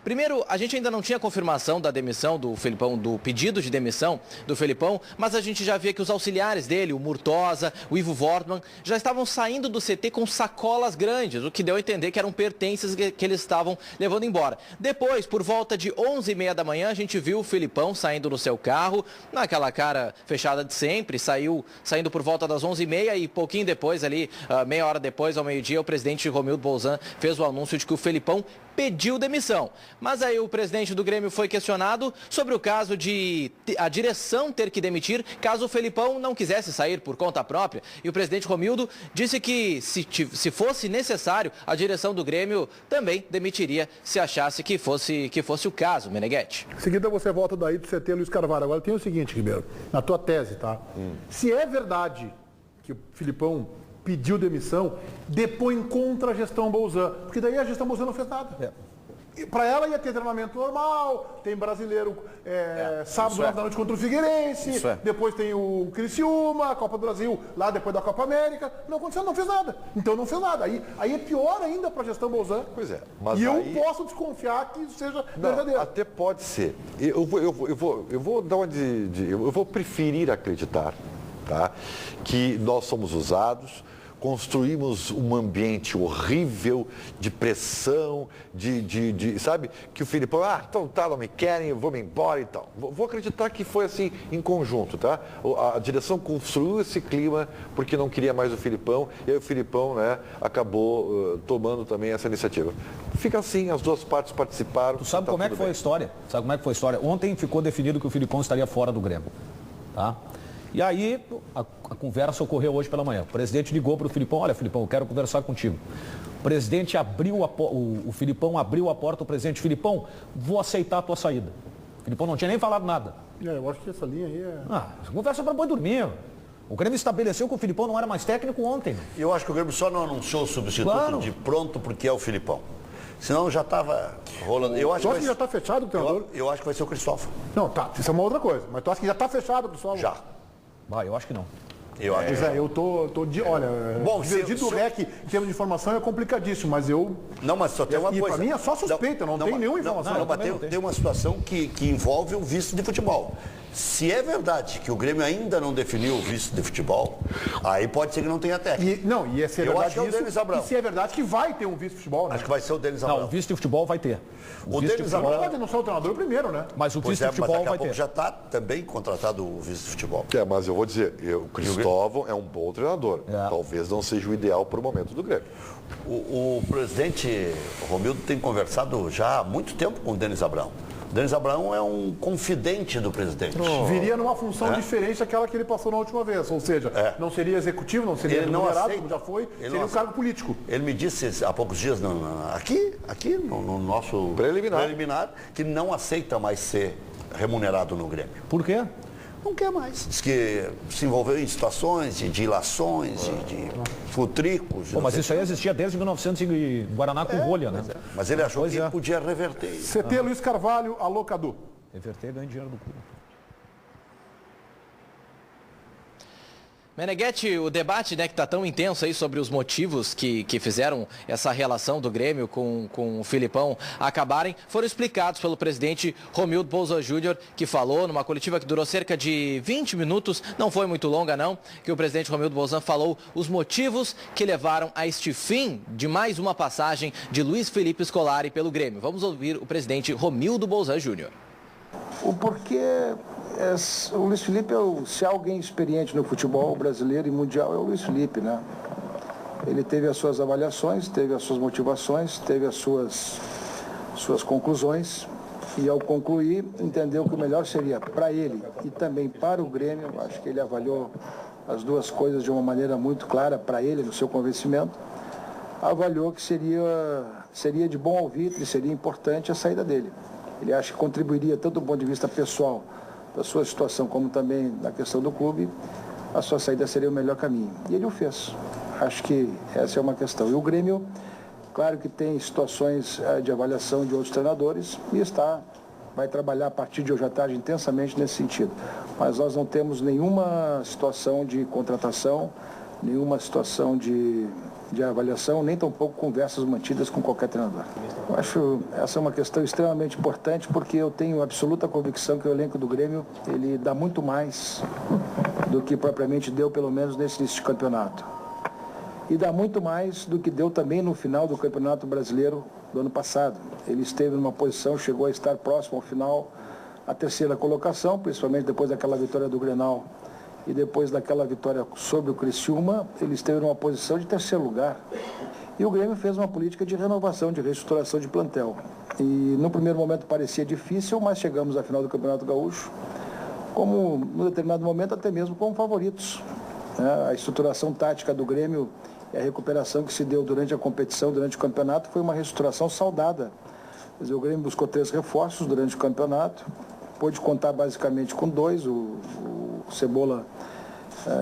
Primeiro, a gente ainda não tinha confirmação da demissão do Felipão, do pedido de demissão do Felipão, mas a gente já via que os auxiliares dele, o Murtosa, o Ivo Wortmann, já estavam saindo do CT com sacolas grandes, o que deu a entender que eram pertences que eles estavam levando embora. Depois, por volta de 11h30 da manhã, a gente viu o Felipão saindo no seu carro, naquela cara fechada de sempre, saindo por volta das 11h30 e pouquinho depois, ali, meia hora depois, ao meio-dia, o presidente Romildo Bolzan fez o anúncio de que o Felipão pediu demissão. Mas aí o presidente do Grêmio foi questionado sobre o caso de a direção ter que demitir caso o Felipão não quisesse sair por conta própria. E o presidente Romildo disse que se fosse necessário, a direção do Grêmio também demitiria se achasse que fosse o caso, Meneghetti. Em seguida você volta daí do CT Luiz Carvalho. Agora tem o seguinte, Ribeiro, na tua tese, tá? Se é verdade que o Felipão pediu demissão, depõe contra a gestão Bolzan, porque daí a gestão Bolzan não fez nada. Para ela ia ter treinamento normal, tem brasileiro sábado, 9 da noite contra o Figueirense, depois tem o Criciúma, a Copa do Brasil, lá depois da Copa América. Não aconteceu, não fez nada. Então não fez nada. Aí é pior ainda para a gestão Bolzan. Pois é. Mas e aí... eu posso desconfiar que isso seja verdadeiro. Até pode ser. Eu vou preferir acreditar, tá, que nós somos usados, construímos um ambiente horrível de pressão, sabe? Que o Felipão, então tá, não me querem, eu vou me embora e tal. Vou acreditar que foi assim em conjunto, tá? A direção construiu esse clima porque não queria mais o Felipão e aí o Felipão, né, acabou tomando também essa iniciativa. Fica assim, as duas partes participaram. Tu sabe como é que foi a história? Sabe como é que foi a história? Ontem ficou definido que o Felipão estaria fora do Grêmio, tá? E aí, a conversa ocorreu hoje pela manhã. O presidente ligou para o Felipão, olha, Felipão, eu quero conversar contigo. O presidente o Felipão abriu a porta, o presidente, Felipão, vou aceitar a tua saída. O Felipão não tinha nem falado nada. Eu acho que essa linha aí é... conversa para boi dormir. O Grêmio estabeleceu que o Felipão não era mais técnico ontem. Eu acho que o Grêmio só não anunciou o substituto de pronto porque é o Felipão. Senão já estava rolando. Eu acho que já está fechado o treinador? Eu acho que vai ser o Cristóvão. Não, tá, isso é uma outra coisa. Mas tu acha que já está fechado o Cristóvão? Já. Eu acho que não. Eu tô de... Olha, o REC em termos de informação é complicadíssimo, mas eu... Não, mas só tem uma coisa... para mim é só suspeita, não tem nenhuma informação. Tem uma situação que envolve o vice de futebol. Se é verdade que o Grêmio ainda não definiu o vice de futebol, aí pode ser que não tenha técnico. E se é verdade que é o Denis Abrão. E se é verdade que vai ter um vice de futebol, né? Acho que vai ser o Denis Abrão. Não, o vice de futebol vai ter. O Denis Abrão vai denunciar o treinador primeiro, né? Mas o vice de futebol vai ter. Já está também contratado o vice de futebol. Mas eu vou dizer, o Cristóvão é um bom treinador. Talvez não seja o ideal para o momento do Grêmio. O presidente Romildo tem conversado já há muito tempo com o Denis Abrão. O Denis Abrão é um confidente do presidente. Viria numa função diferente daquela que ele passou na última vez. Ou seja, não seria executivo, não seria remunerado, como já foi, seria um cargo político. Ele me disse há poucos dias, aqui no nosso preliminar, que não aceita mais ser remunerado no Grêmio. Por quê? Não quer mais. Diz que se envolveu em situações de ilações, de futricos. Mas isso aí existia desde 1900 em Guaraná com rolha, né? Mas ele achou que podia reverter isso. CT Luiz Carvalho, alô Cadu. Reverter ganha dinheiro do clube. Meneghetti, o debate, né, que está tão intenso aí sobre os motivos que fizeram essa relação do Grêmio com o Felipão acabarem, foram explicados pelo presidente Romildo Bolzan Júnior, que falou numa coletiva que durou cerca de 20 minutos, não foi muito longa não, que o presidente Romildo Bolzan falou os motivos que levaram a este fim de mais uma passagem de Luiz Felipe Scolari pelo Grêmio. Vamos ouvir o presidente Romildo Bolzan Júnior. O porquê... o Luiz Felipe, se há alguém experiente no futebol brasileiro e mundial, é o Luiz Felipe, né? Ele teve as suas avaliações, teve as suas motivações, teve as suas conclusões e, ao concluir, entendeu que o melhor seria para ele e também para o Grêmio. Acho que ele avaliou as duas coisas de uma maneira muito clara para ele, no seu convencimento. Avaliou que seria de bom alvitre, seria importante a saída dele. Ele acha que contribuiria tanto do ponto de vista pessoal da sua situação, como também da questão do clube, a sua saída seria o melhor caminho. E ele o fez. Acho que essa é uma questão. E o Grêmio, claro que tem situações de avaliação de outros treinadores e vai trabalhar a partir de hoje à tarde intensamente nesse sentido. Mas nós não temos nenhuma situação de contratação, nenhuma situação de de avaliação, nem tampouco conversas mantidas com qualquer treinador. Eu acho essa é uma questão extremamente importante, porque eu tenho absoluta convicção que o elenco do Grêmio, ele dá muito mais do que propriamente deu, pelo menos nesse início de campeonato. E dá muito mais do que deu também no final do Campeonato Brasileiro do ano passado. Ele esteve numa posição, chegou a estar próximo ao final, a terceira colocação, principalmente depois daquela vitória do Grenal e depois daquela vitória sobre o Criciúma, ele esteve numa posição de terceiro lugar. E o Grêmio fez uma política de renovação, de reestruturação de plantel. E no primeiro momento parecia difícil, mas chegamos à final do Campeonato Gaúcho, como, no determinado momento, até mesmo como favoritos. A estruturação tática do Grêmio e a recuperação que se deu durante a competição, durante o campeonato, foi uma reestruturação saudada. Quer dizer, o Grêmio buscou 3 reforços durante o campeonato, pôde contar basicamente com 2, o Cebola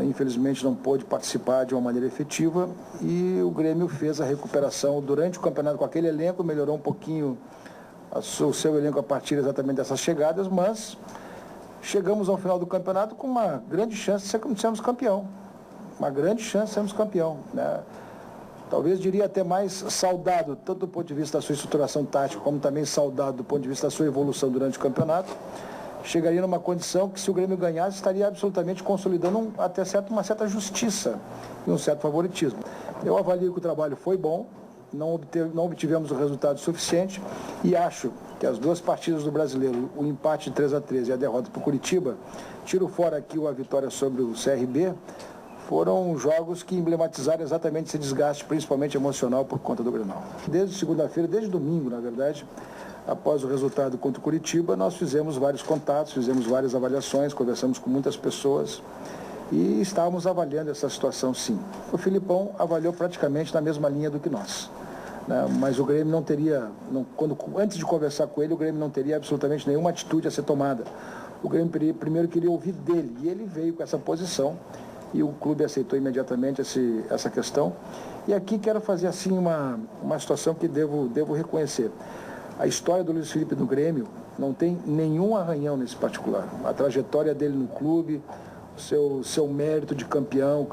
infelizmente não pôde participar de uma maneira efetiva, e o Grêmio fez a recuperação durante o campeonato com aquele elenco, melhorou um pouquinho o seu elenco a partir exatamente dessas chegadas, mas chegamos ao final do campeonato com uma grande chance de sermos campeão. Uma grande chance de sermos campeão, né? Talvez diria até mais saudado, tanto do ponto de vista da sua estruturação tática, como também saudado do ponto de vista da sua evolução durante o campeonato. Chegaria numa condição que, se o Grêmio ganhasse, estaria absolutamente consolidando uma certa justiça e um certo favoritismo. Eu avalio que o trabalho foi bom, não obtivemos o resultado suficiente, e acho que as 2 partidas do Brasileiro, o empate de 3-3 e a derrota para o Curitiba, tiro fora aqui a vitória sobre o CRB, foram jogos que emblematizaram exatamente esse desgaste, principalmente emocional, por conta do Grenal. Desde segunda-feira, desde domingo, na verdade, após o resultado contra o Curitiba, nós fizemos vários contatos, fizemos várias avaliações, conversamos com muitas pessoas e estávamos avaliando essa situação, sim. O Filipão avaliou praticamente na mesma linha do que nós, né? Mas o Grêmio não teria, antes de conversar com ele, o Grêmio não teria absolutamente nenhuma atitude a ser tomada. O Grêmio primeiro queria ouvir dele, e ele veio com essa posição, e o clube aceitou imediatamente essa questão. E aqui quero fazer assim uma situação que devo reconhecer. A história do Luiz Felipe no Grêmio não tem nenhum arranhão nesse particular. A trajetória dele no clube, o seu mérito de campeão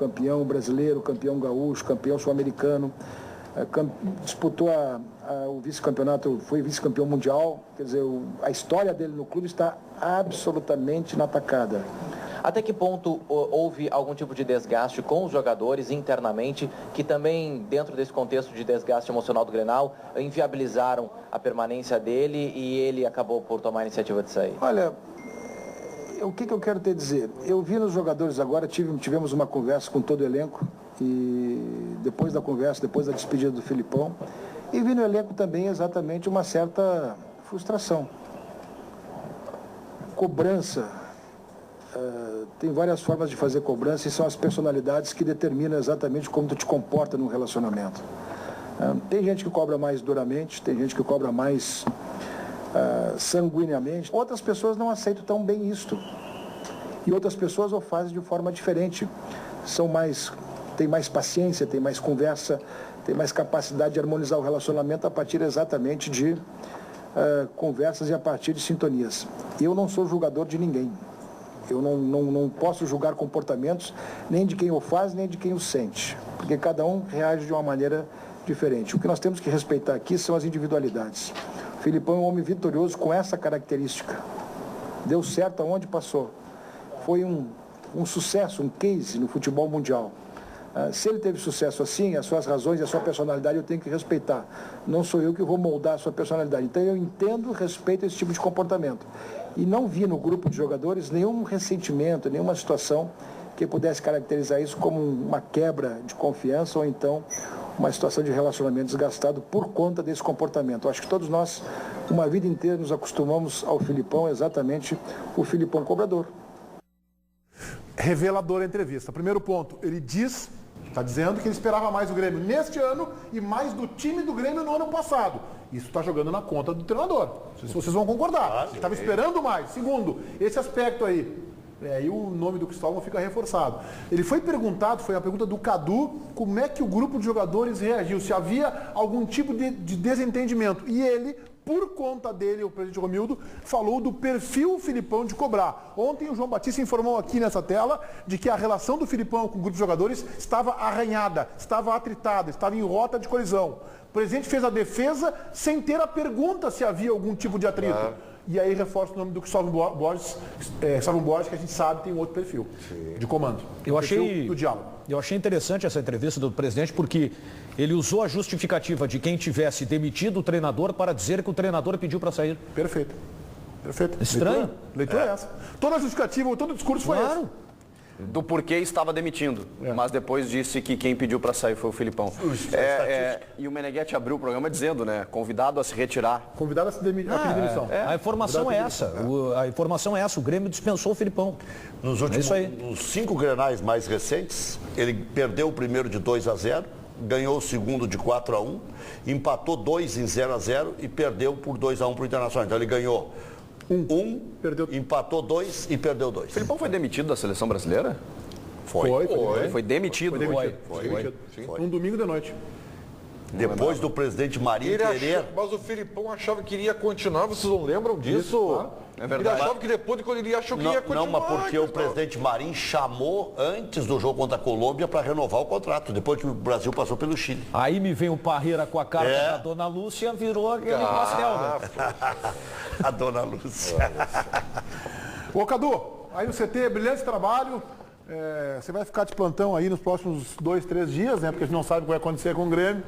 brasileiro, campeão gaúcho, campeão sul-americano, disputou o vice-campeonato, foi vice-campeão mundial. Quer dizer, a história dele no clube está absolutamente inatacada. Até que ponto houve algum tipo de desgaste com os jogadores internamente, que também, dentro desse contexto de desgaste emocional do Grenal, inviabilizaram a permanência dele e ele acabou por tomar a iniciativa de sair? Olha, o que eu quero te dizer? Eu vi nos jogadores agora, tivemos uma conversa com todo o elenco, e depois da conversa, depois da despedida do Filipão, e vi no elenco também exatamente uma certa frustração. Cobrança. Tem várias formas de fazer cobrança, e são as personalidades que determinam exatamente como tu te comporta num relacionamento. Tem gente que cobra mais duramente, tem gente que cobra mais sanguineamente. Outras pessoas não aceitam tão bem isto. E outras pessoas o fazem de forma diferente. Têm mais paciência, têm mais conversa, têm mais capacidade de harmonizar o relacionamento a partir exatamente de conversas e a partir de sintonias. Eu não sou julgador de ninguém. Eu não posso julgar comportamentos nem de quem o faz, nem de quem o sente, porque cada um reage de uma maneira diferente. O que nós temos que respeitar aqui são as individualidades. O Filipão é um homem vitorioso com essa característica. Deu certo aonde passou. Foi um sucesso, um case no futebol mundial. Se ele teve sucesso assim, as suas razões e a sua personalidade eu tenho que respeitar. Não sou eu que vou moldar a sua personalidade. Então eu entendo e respeito esse tipo de comportamento. E não vi no grupo de jogadores nenhum ressentimento, nenhuma situação que pudesse caracterizar isso como uma quebra de confiança ou então uma situação de relacionamento desgastado por conta desse comportamento. Eu acho que todos nós, uma vida inteira, nos acostumamos ao Filipão, exatamente o Filipão cobrador. Reveladora a entrevista. Primeiro ponto, ele está dizendo que ele esperava mais do Grêmio neste ano e mais do time do Grêmio no ano passado. Isso está jogando na conta do treinador. Não sei se vocês vão concordar. Ele estava esperando mais. Segundo, esse aspecto aí. Aí o nome do Cristóvão fica reforçado. Ele foi perguntado, foi a pergunta do Cadu, como é que o grupo de jogadores reagiu, se havia algum tipo de desentendimento. E ele por conta dele, o presidente Romildo falou do perfil Filipão de cobrar. Ontem o João Batista informou aqui nessa tela de que a relação do Filipão com o grupo de jogadores estava arranhada, estava atritada, estava em rota de colisão. O presidente fez a defesa sem ter a pergunta se havia algum tipo de atrito. E aí reforça o nome do Salvo Borges, que a gente sabe tem um outro perfil de comando. Eu achei do diálogo. Eu achei interessante essa entrevista do presidente porque ele usou a justificativa de quem tivesse demitido o treinador para dizer que o treinador pediu para sair. Perfeito. Estranho. Leitura é essa. Toda a justificativa, todo o discurso foi esse. Do porquê estava demitindo, mas depois disse que quem pediu para sair foi o Filipão. E o Meneghetti abriu o programa dizendo, né, convidado a se retirar. Convidado a se pedir demissão. A informação é essa. A informação é essa. O Grêmio dispensou o Filipão. Nos últimos 5 Grenais mais recentes, ele perdeu o primeiro de 2-0, ganhou o segundo de 4-1, empatou 2 em 0-0 e perdeu por 2-1 para o Internacional. Então ele ganhou perdeu. Empatou 2 e perdeu 2. O Filipão foi demitido da seleção brasileira? Foi demitido. Foi. Um domingo de noite. Depois do presidente Marinho querer... Mas o Filipão achava que iria continuar, vocês não lembram disso? É verdade. Ele achava que depois, quando ele achou que ia continuar. Não, mas porque o presidente Marinho chamou antes do jogo contra a Colômbia para renovar o contrato, depois que o Brasil passou pelo Chile. Aí me vem o Parreira com a carta da Dona Lúcia, virou aquele pastel. Né? A Dona Lúcia. Ô, Cadu, aí no CT, brilhante trabalho. Você vai ficar de plantão aí nos próximos 2, 3 dias, né? Porque a gente não sabe o que vai acontecer com o Grêmio.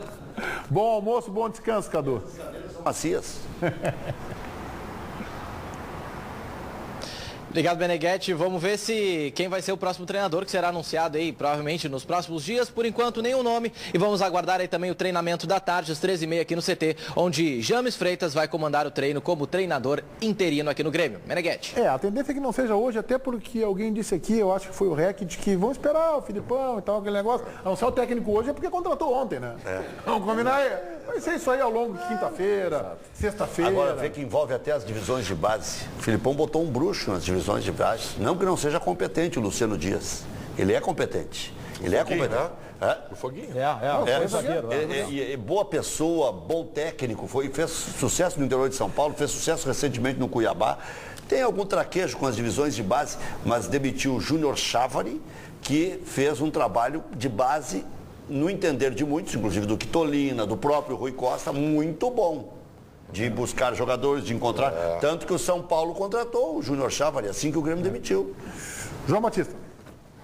Bom almoço, bom descanso, Cadu. Macias. Obrigado, Meneghetti. Vamos ver quem vai ser o próximo treinador que será anunciado aí, provavelmente nos próximos dias. Por enquanto, nenhum nome. E vamos aguardar aí também o treinamento da tarde, às 13h30 aqui no CT, onde James Freitas vai comandar o treino como treinador interino aqui no Grêmio. Meneghetti. A tendência é que não seja hoje, até porque alguém disse aqui, eu acho que foi o REC, de que vamos esperar o Filipão e tal, aquele negócio. Anunciar o técnico hoje é porque contratou ontem, né? Vamos combinar aí. Vai ser isso aí ao longo de quinta-feira, sexta-feira. Agora vê que envolve até as divisões de base. O Filipão botou um bruxo nas divisões de base. Não que não seja competente o Luciano Dias. Ele é competente. Ele é competente. O Foguinho. Foi zagueiro. Boa pessoa, bom técnico, fez sucesso no interior de São Paulo, fez sucesso recentemente no Cuiabá. Tem algum traquejo com as divisões de base, mas demitiu o Júnior Chávari, que fez um trabalho de base, no entender de muitos, inclusive do Quitolina, do próprio Rui Costa, muito bom. De buscar jogadores, de encontrar. Tanto que o São Paulo contratou o Júnior Chávari, assim que o Grêmio demitiu. João Batista.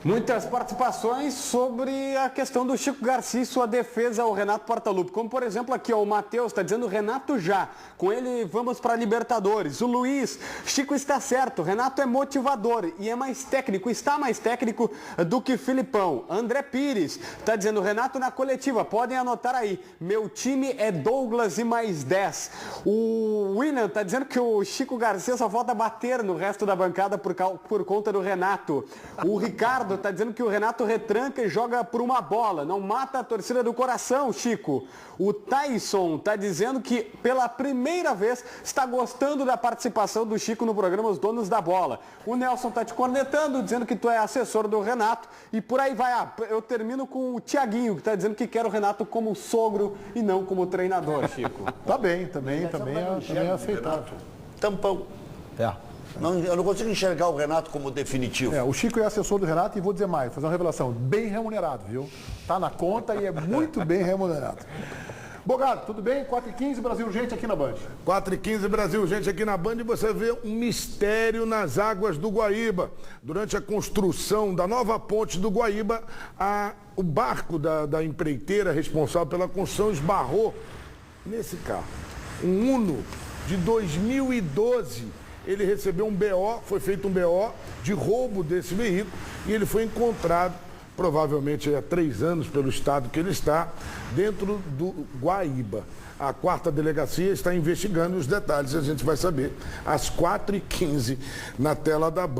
Muitas participações sobre a questão do Chico Garcia e sua defesa ao Renato Portaluppi. Como, por exemplo, aqui, o Matheus está dizendo Renato já. Com ele, vamos para a Libertadores. O Luiz, Chico está certo. Renato é motivador e é mais técnico. Está mais técnico do que Filipão. André Pires está dizendo Renato na coletiva. Podem anotar aí. Meu time é Douglas e mais 10. O William está dizendo que o Chico Garcia só falta bater no resto da bancada por conta do Renato. O Ricardo está dizendo que o Renato retranca e joga por uma bola. Não mata a torcida do coração, Chico. O Tyson está dizendo que pela primeira vez está gostando da participação do Chico no programa Os Donos da Bola. O Nelson está te cornetando, dizendo que tu é assessor do Renato. E por aí vai. Eu termino com o Tiaguinho, que está dizendo que quer o Renato como sogro e não como treinador, Chico. Tá bem, também é aceitável. Tampão. Eu não consigo enxergar o Renato como definitivo. O Chico é assessor do Renato e vou dizer mais, vou fazer uma revelação, bem remunerado, viu? Tá na conta e é muito bem remunerado. Bogado, tudo bem? 4h15, Brasil Urgente aqui na Band. 4h15, Brasil Urgente aqui na Band, e você vê um mistério nas águas do Guaíba. Durante a construção da nova ponte do Guaíba, o barco da empreiteira responsável pela construção esbarrou nesse carro. Um Uno de 2012. Ele recebeu um BO, foi feito um BO de roubo desse veículo e ele foi encontrado, provavelmente há 3 anos, pelo estado que ele está, dentro do Guaíba. A 4ª delegacia está investigando os detalhes, a gente vai saber às 4h15 na tela da Band.